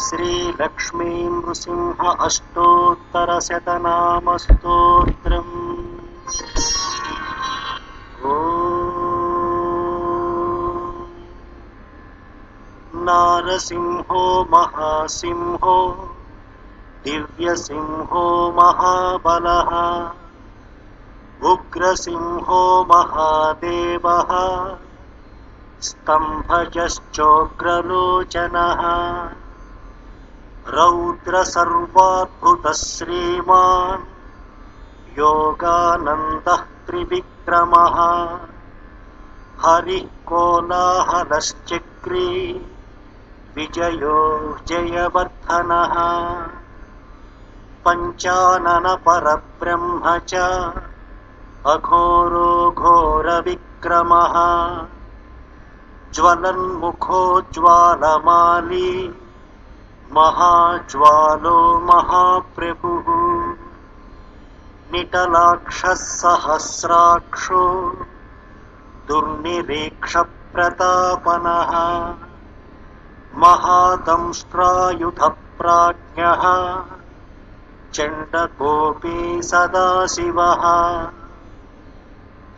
श्रीलक्ष्मी नृसिंह अष्टोत्तरशतनामस्तोत्रम्। नारसिंहो महासिंहो दिव्यसिंहो महाबलः उग्रसिंहो महादेवः स्तम्भजश्चोग्रलोचनः रौद्रसर्वाद्भुतः श्रीमान् योगानन्दः त्रिविक्रमः हरिः कोलाहलश्चक्री विजयो जयवर्धनः पञ्चाननपरब्रह्म च अघोरो घोरविक्रमः ज्वलन्मुखो ज्वालमाली महाज्वालो महाप्रभुः निटलाक्षः सहस्राक्षो दुर्निरीक्षप्रतापनः महादंष्ट्रायुधप्राज्ञः चण्डकोपी सदाशिवः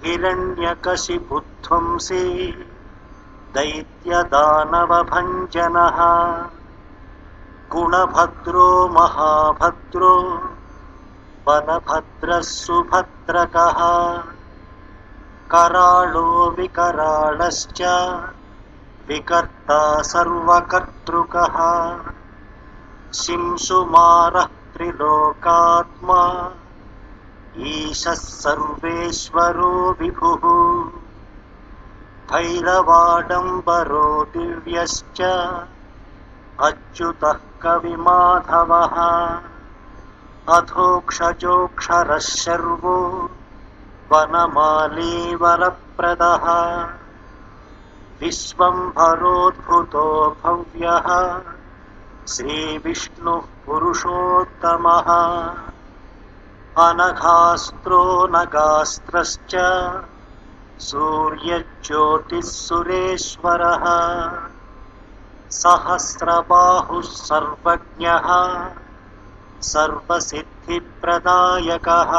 हिरण्यकशिपुध्वंसी दैत्यदानवभञ्जनः गुणभद्रो महाभद्रो बलभद्रः सुभद्रकः कराळो विकराळश्च विकर्ता सर्वकर्तृकः शिंशुमारः त्रिलोकात्मा ईशः सर्वेश्वरो विभुः भैरवाडम्बरो दिव्यश्च अच्युतः कविमाधवः अधोक्षजोऽक्षरः शर्वो वनमाली वरप्रदः विश्वम्भरोद्भुतो भव्यः श्रीविष्णुः पुरुषोत्तमः अनघास्त्रो नगास्त्रश्च सूर्यज्योतिः सुरेश्वरः सहस्रबाहुः सर्वज्ञः सर्वसिद्धिप्रदायकः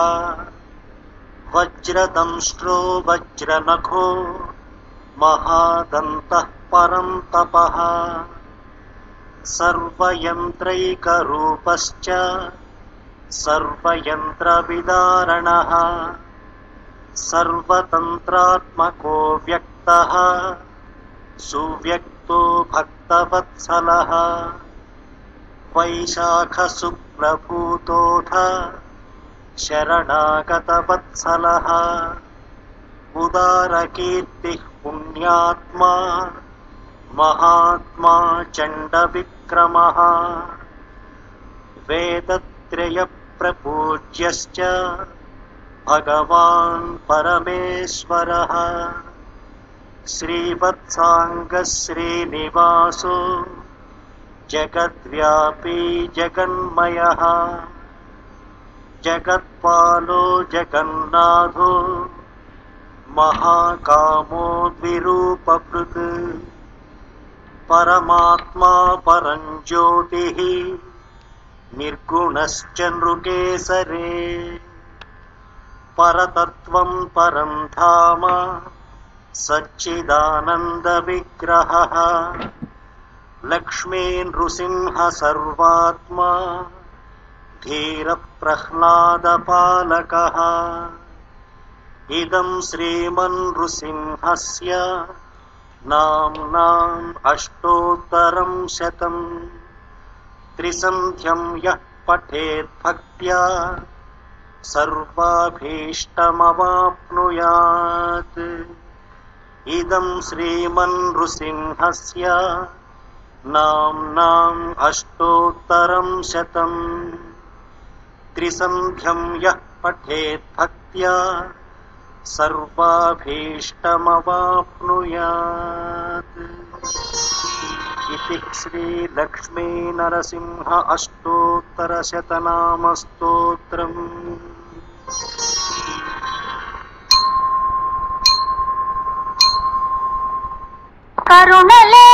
वज्रदंष्ट्रो वज्रनखो महादन्तः परन्तपः सर्वयन्त्रैकरूपश्च सर्वयन्त्रविदारणः सर्वतन्त्रात्मको व्यक्तः सुव्यक्तो भक्तवत्सलः वैशाखशुक्लभूतोऽथ शरणागतवत्सलः उदारकीर्तिः पुण्यात्मा महात्मा चण्डविक्रमः वेदत्रयप्रपूज्यश्च भगवान् परमेश्वरः श्रीवत्साङ्गः श्रीनिवासो जगद्व्यापी जगन्मयः जगत्पालो जगन्नाथो महाकामो द्विरूपभृत् परमात्मा परं ज्योतिः निर्गुणश्च नृकेसरे परतत्त्वं परं धाम सच्चिदानन्दविग्रहः लक्ष्मी नृसिंह सर्वात्मा धीरप्रह्लादपालकः इदं श्रीमन्नृसिंहस्य नाम्नाम् अष्टोत्तरं शतम् त्रिसन्ध्यं यः पठेत् भक्त्या सर्वाभीष्टमवाप्नुयात् इदं श्रीमन्नृसिंहस्य नाम्नाम् अष्टोत्तरं शतम् त्रिसन्ध्यं यः पठेत् भक्त्या सर्वाभीष्टमवाप्नुयात् इति श्रीलक्ष्मी नरसिंह अष्टोत्तरशतनामस्तोत्रम्। करुणले